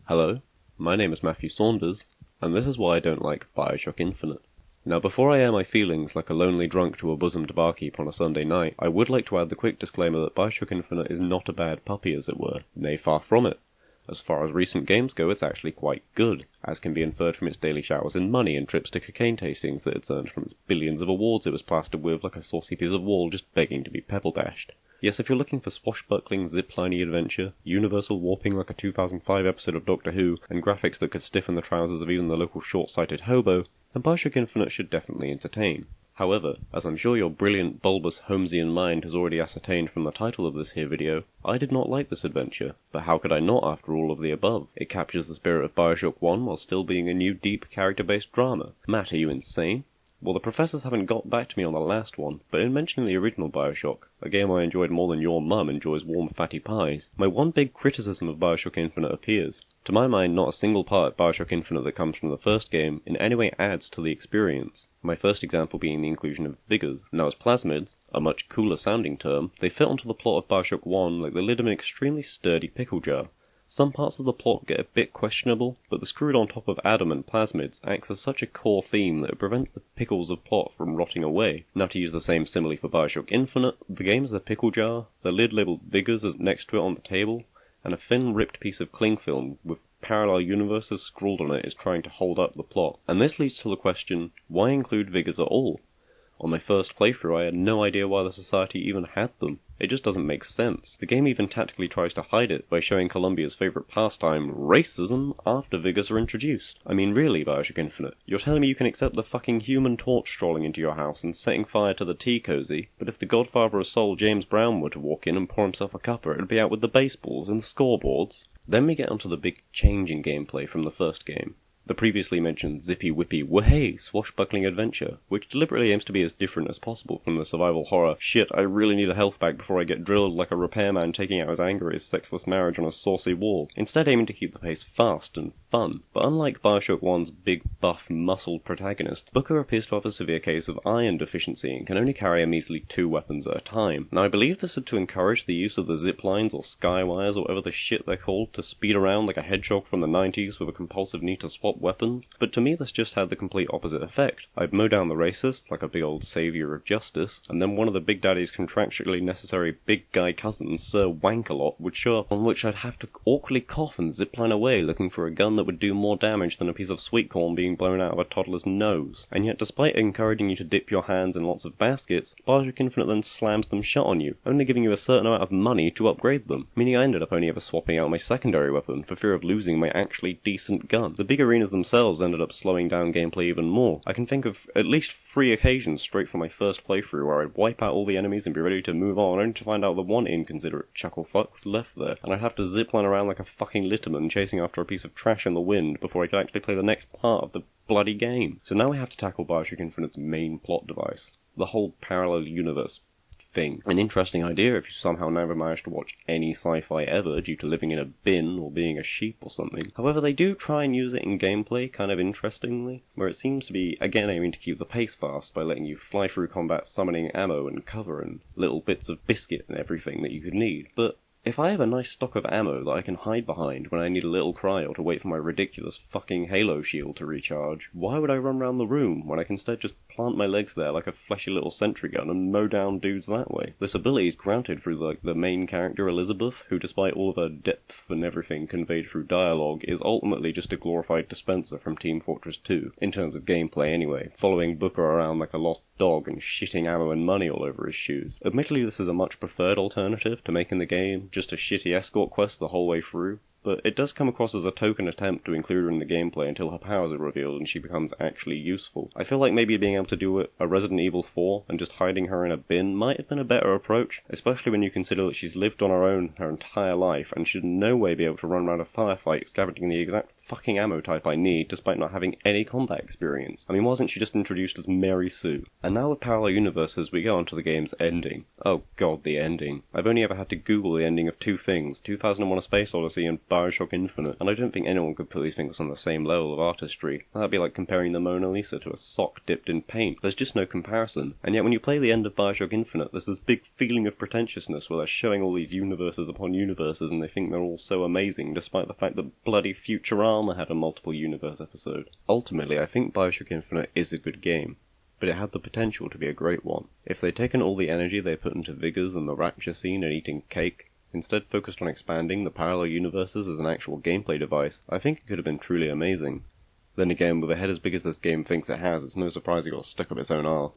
Hello, my name is Matthew Saunders, and this is why I don't like Bioshock Infinite. Now before I air my feelings like a lonely drunk to a bosomed barkeep on a Sunday night, I would like to add the quick disclaimer that Bioshock Infinite is not a bad puppy as it were, nay far from it. As far as recent games go, it's actually quite good, as can be inferred from its daily showers in money and trips to cocaine tastings that it's earned from its billions of awards it was plastered with like a saucy piece of wall just begging to be pebble dashed. Yes, if you're looking for swashbuckling, zipliney adventure, universal warping like a 2005 episode of Doctor Who, and graphics that could stiffen the trousers of even the local short-sighted hobo, then Bioshock Infinite should definitely entertain. However, as I'm sure your brilliant, bulbous Holmesian mind has already ascertained from the title of this here video, I did not like this adventure. But how could I not after all of the above? It captures the spirit of Bioshock 1 while still being a new, deep, character-based drama. Matt, are you insane? Well, the professors haven't got back to me on the last one, but in mentioning the original Bioshock, a game I enjoyed more than your mum enjoys warm fatty pies, my one big criticism of Bioshock Infinite appears. To my mind, not a single part of Bioshock Infinite that comes from the first game in any way adds to the experience. My first example being the inclusion of Vigors. Now as plasmids, a much cooler sounding term, they fit onto the plot of Bioshock 1 like the lid of an extremely sturdy pickle jar. Some parts of the plot get a bit questionable, but the screwed on top of adamant plasmids acts as such a core theme that it prevents the pickles of plot from rotting away. Now to use the same simile for Bioshock Infinite, the game is a pickle jar, the lid labelled Vigors is next to it on the table, and a thin ripped piece of cling film with parallel universes scrawled on it is trying to hold up the plot. And this leads to the question, why include Vigors at all? On my first playthrough I had no idea why the Society even had them. It just doesn't make sense. The game even tactically tries to hide it by showing Columbia's favourite pastime, racism, after Vigors are introduced. I mean really, Bioshock Infinite, you're telling me you can accept the fucking Human Torch strolling into your house and setting fire to the tea cozy, but if the godfather of soul James Brown were to walk in and pour himself a cuppa, it'd be out with the baseballs and the scoreboards? Then we get onto the big change in gameplay from the first game. The previously mentioned zippy-whippy wahey swashbuckling adventure, which deliberately aims to be as different as possible from the survival horror, shit, I really need a health bag before I get drilled like a repairman taking out his anger at his sexless marriage on a saucy wall, instead aiming to keep the pace fast and fun. But unlike Bioshock 1's big, buff, muscled protagonist, Booker appears to have a severe case of iron deficiency and can only carry a measly 2 weapons at a time. Now I believe this is to encourage the use of the zip lines or sky wires or whatever the shit they're called to speed around like a hedgehog from the 90s with a compulsive need to swap weapons, but to me this just had the complete opposite effect. I'd mow down the racists like a big old saviour of justice, and then one of the Big Daddy's contractually necessary big guy cousins, Sir Wankalot, would show up, on which I'd have to awkwardly cough and zipline away looking for a gun that would do more damage than a piece of sweet corn being blown out of a toddler's nose. And yet despite encouraging you to dip your hands in lots of baskets, Bioshock Infinite then slams them shut on you, only giving you a certain amount of money to upgrade them, meaning I ended up only ever swapping out my secondary weapon for fear of losing my actually decent gun. The big arenas themselves ended up slowing down gameplay even more. I can think of at least 3 occasions straight from my first playthrough where I'd wipe out all the enemies and be ready to move on, only to find out that one inconsiderate chucklefuck was left there, and I'd have to zipline around like a fucking litterman chasing after a piece of trash in the wind before I could actually play the next part of the bloody game. So now we have to tackle Bioshock Infinite's main plot device, the whole parallel universe thing. An interesting idea if you somehow never managed to watch any sci-fi ever due to living in a bin or being a sheep or something. However, they do try and use it in gameplay kind of interestingly, where it seems to be, again, aiming to keep the pace fast by letting you fly through combat summoning ammo and cover and little bits of biscuit and everything that you could need. But if I have a nice stock of ammo that I can hide behind when I need a little cry or to wait for my ridiculous fucking Halo shield to recharge, why would I run around the room when I can instead just plant my legs there like a fleshy little sentry gun and mow down dudes that way? This ability is granted through the main character Elizabeth, who despite all of her depth and everything conveyed through dialogue, is ultimately just a glorified dispenser from Team Fortress 2, in terms of gameplay anyway, following Booker around like a lost dog and shitting ammo and money all over his shoes. Admittedly, this is a much preferred alternative to making the game just a shitty escort quest the whole way through, but it does come across as a token attempt to include her in the gameplay until her powers are revealed and she becomes actually useful. I feel like maybe being able to do a Resident Evil 4 and just hiding her in a bin might have been a better approach, especially when you consider that she's lived on her own her entire life and should in no way be able to run around a firefight scavenging the exact fucking ammo type I need despite not having any combat experience. I mean, wasn't she just introduced as Mary Sue? And now with parallel universes we go on to the game's ending. Oh god, the ending. I've only ever had to Google the ending of 2 things, 2001: A Space Odyssey and Bioshock Infinite, and I don't think anyone could put these things on the same level of artistry. That'd be like comparing the Mona Lisa to a sock dipped in paint. There's just no comparison. And yet when you play the end of Bioshock Infinite, there's this big feeling of pretentiousness where they're showing all these universes upon universes and they think they're all so amazing, despite the fact that bloody Futurama had a multiple universe episode. Ultimately, I think Bioshock Infinite is a good game, but it had the potential to be a great one. If they'd taken all the energy they put into Vigors and the Rapture scene and eating cake, instead focused on expanding the parallel universes as an actual gameplay device, I think it could have been truly amazing. Then again, with a head as big as this game thinks it has, it's no surprise it got stuck up its own arse.